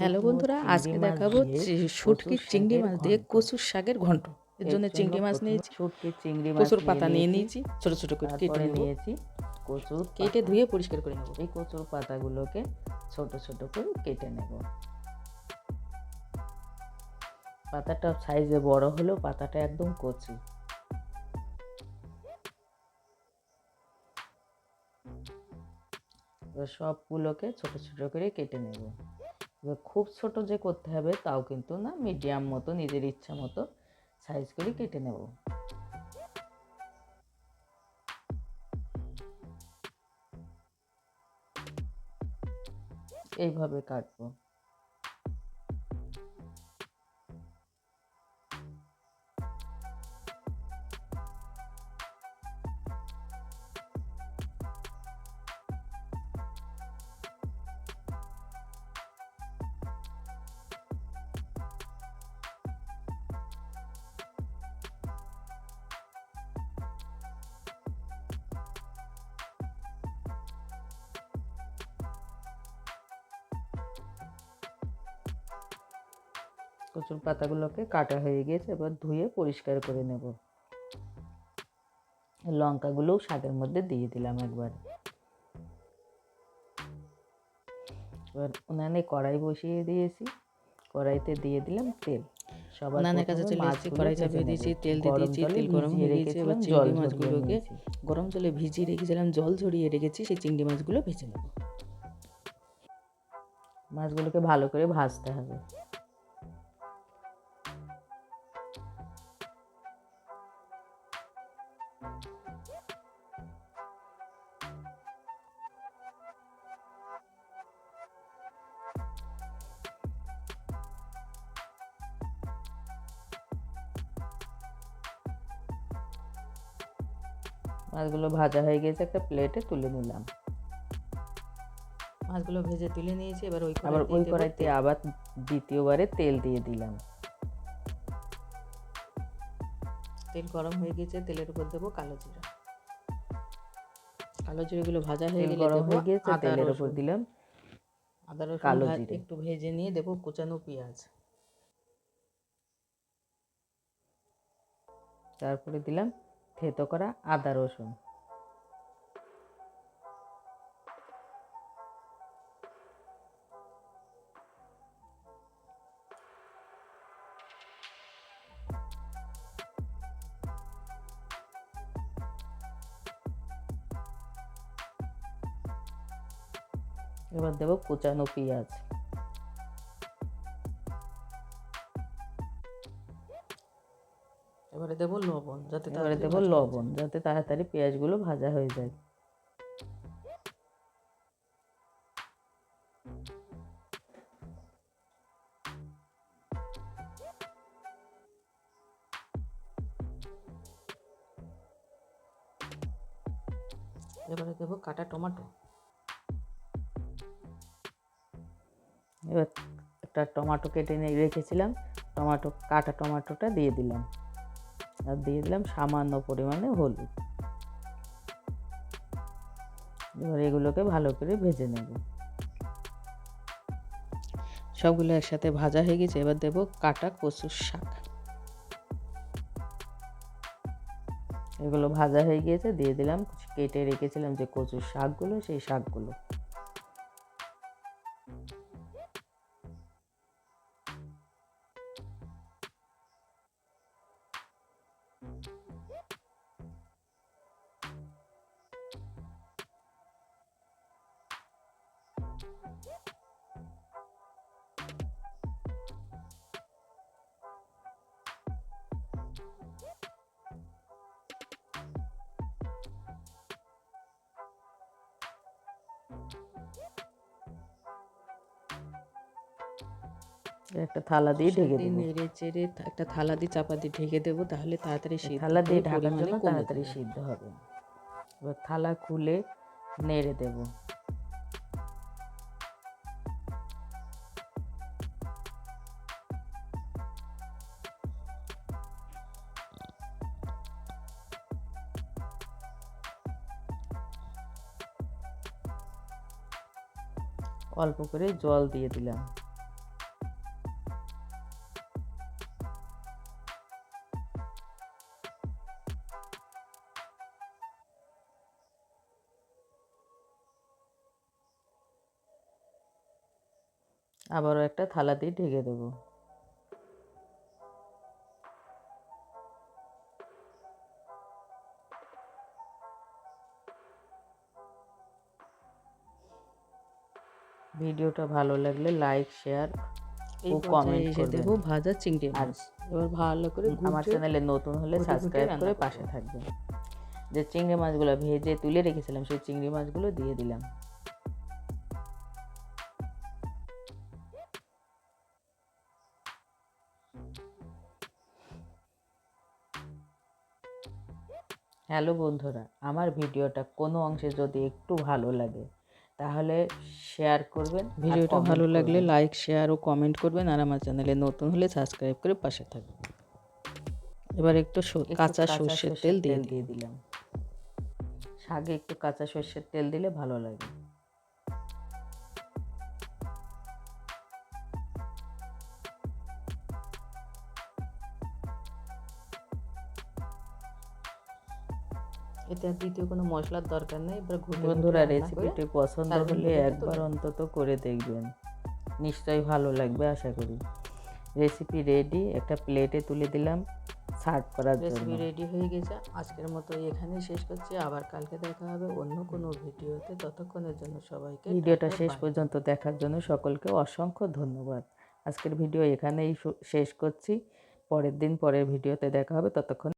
Hello বন্ধুরা, আজকে দেখাবো শুটকির চিংড়ি মাছ দিয়ে কচুর শাকের ঘন্ট। এর জন্য চিংড়ি মাছ নিয়েছি, শুটকির চিংড়ি মাছ কচুর পাতা নিয়ে নিয়েছি, ছোট ছোট করে কেটে নিয়েছি কচুর কেটে ধুয়ে পরিষ্কার করে নেব। এই কচুর পাতাগুলোকে ছোট ছোট করে কেটে নেব। পাতাটা সাইজে বড় হলেও পাতাটা একদম কচি। সবগুলোকে ছোট ছোট করে কেটে নেব। এবার খুব ছোট যে করতে হবে তাও কিন্তু না, মিডিয়াম মতো নিজের ইচ্ছা মতো সাইজ করে কেটে নেব। এইভাবে কাটবো। কচুর পাতাগুলোকে কাটা হয়ে গিয়েছে, এবার ধুয়ে পরিষ্কার করে নেব। লঙ্কাগুলোও শাকের মধ্যে দিয়ে দিলাম একবার। এবার উনানে কড়াই বসিয়ে দিয়েছি, কড়াইতে দিয়ে দিলাম তেল। উনানের কাছে চলে এসেছি, কড়াই চাপিয়ে দিয়েছি, তেল দিয়ে দিয়েছি, তেল গরম হয়ে গেছে। এবার চিংড়ি মাছগুলোকে গরম জলে ভিজিয়ে রেখেছিলাম, জল ঝরিয়ে রেখেছি, সেই চিংড়ি মাছগুলো ভেজে নেব। মাছগুলোকে ভালো করে ভাজতে হবে। মাছগুলো ভাজা হয়ে গেছে, একটা প্লেটে তুলে নিলাম। মাছগুলো ভেজে তুলে নিয়েছি। এবার ওই কড়াইতে আবার দ্বিতীয়বারে তেল দিয়ে দিলাম। তেল গরম হয়ে গেছে, তেলের উপর দেবো কালো জিরা। কালো জিরাগুলো ভাজা হয়ে গেলে গরম হয়ে গেছে, তেলের উপর দিলাম আদা রসুন কালো জিরে। একটু ভেজে নিয়ে দেবো কুচানো পেঁয়াজ। তারপরে দিলাম থেতো করা আদা রসুন। এবার দেবো কুচানো পেঁয়াজ। এবারে দেবো লবণ, যাতে তাড়াতাড়ি পেঁয়াজগুলো ভাজা হয়ে যায়। এবারে দেবো কাটা টমেটো। এবার একটা টমেটো কেটে নিয়ে রেখেছিলাম, কাটা টমেটোটা দিয়ে দিলাম, আর দিয়ে দিলাম সামান্য পরিমাণে হলুদ। এবার এগুলোকে ভালো করে ভেজে নেব। সবগুলো একসাথে ভাজা হয়ে গেছে। এবার দেবো কাটা কচুর শাক। এগুলো ভাজা হয়ে গিয়েছে, দিয়ে দিলাম কেটে রেখেছিলাম যে কচুর শাকগুলো, সেই শাকগুলো। একটা থালা দিয়ে ঢেকে দেবো। নেড়ে চেড়ে একটা থালা দিয়ে চাপা দিয়ে ঢেকে দেবো, তাহলে তাড়াতাড়ি সিদ্ধ। থালা দিয়ে ঢাকার জন্য তাড়াতাড়ি সিদ্ধ হবে। এবার থালা খুলে নেড়ে দেব। অল্প করে জল দিয়ে দিলাম। আবারও একটা থালা দিয়ে ঢেকে দেবো। ভিডিওটা ভালো লাগলে লাইক, শেয়ার এই ও পর্যায়ে কমেন্ট এসে করবেন। দেবো ভাজা চিংড়ি আর মাছ। এবার ভালো করে আমার চ্যানেলে নতুন হলে সাবস্ক্রাইব করে পাশে থাকবেন। যে চিংড়ি মাছগুলো ভেজে তুলে রেখেছিলাম সেই চিংড়ি মাছগুলো দিয়ে দিলাম। হ্যালো বন্ধুরা, আমার ভিডিওটা কোনো অংশে যদি একটু ভালো লাগে তাহলে শেয়ার করবেন। ভিডিওটা ভালো লাগলে লাইক, শেয়ার ও কমেন্ট করবেন। আর আমার চ্যানেলে নতুন হলে সাবস্ক্রাইব করে পাশে থাকবেন। এবার একটু কাঁচা সর্ষের তেল দিয়ে দিলাম। শাকে একটু কাঁচা সর্ষের তেল দিলে ভালো লাগে। এতে আর দ্বিতীয় কোনো মশলার দরকার নেই। এবার বন্ধুরা, রেসিপিটি পছন্দ হলে একবার অন্তত করে দেখবেন, নিশ্চয়ই ভালো লাগবে আশা করি। রেসিপি রেডি, একটা প্লেটে তুলে দিলাম সার্ভ করার জন্য। রেসিপি রেডি হয়ে গেছে। আজকের মতো এখানেই শেষ করছি। আবার কালকে দেখা হবে অন্য কোনো ভিডিওতে। ততক্ষণের জন্য সবাইকে ভিডিওটা শেষ পর্যন্ত দেখার জন্য সকলকে অসংখ্য ধন্যবাদ। আজকের ভিডিও এখানেই শেষ করছি। পরের দিন পরের ভিডিওতে দেখা হবে। ততক্ষণ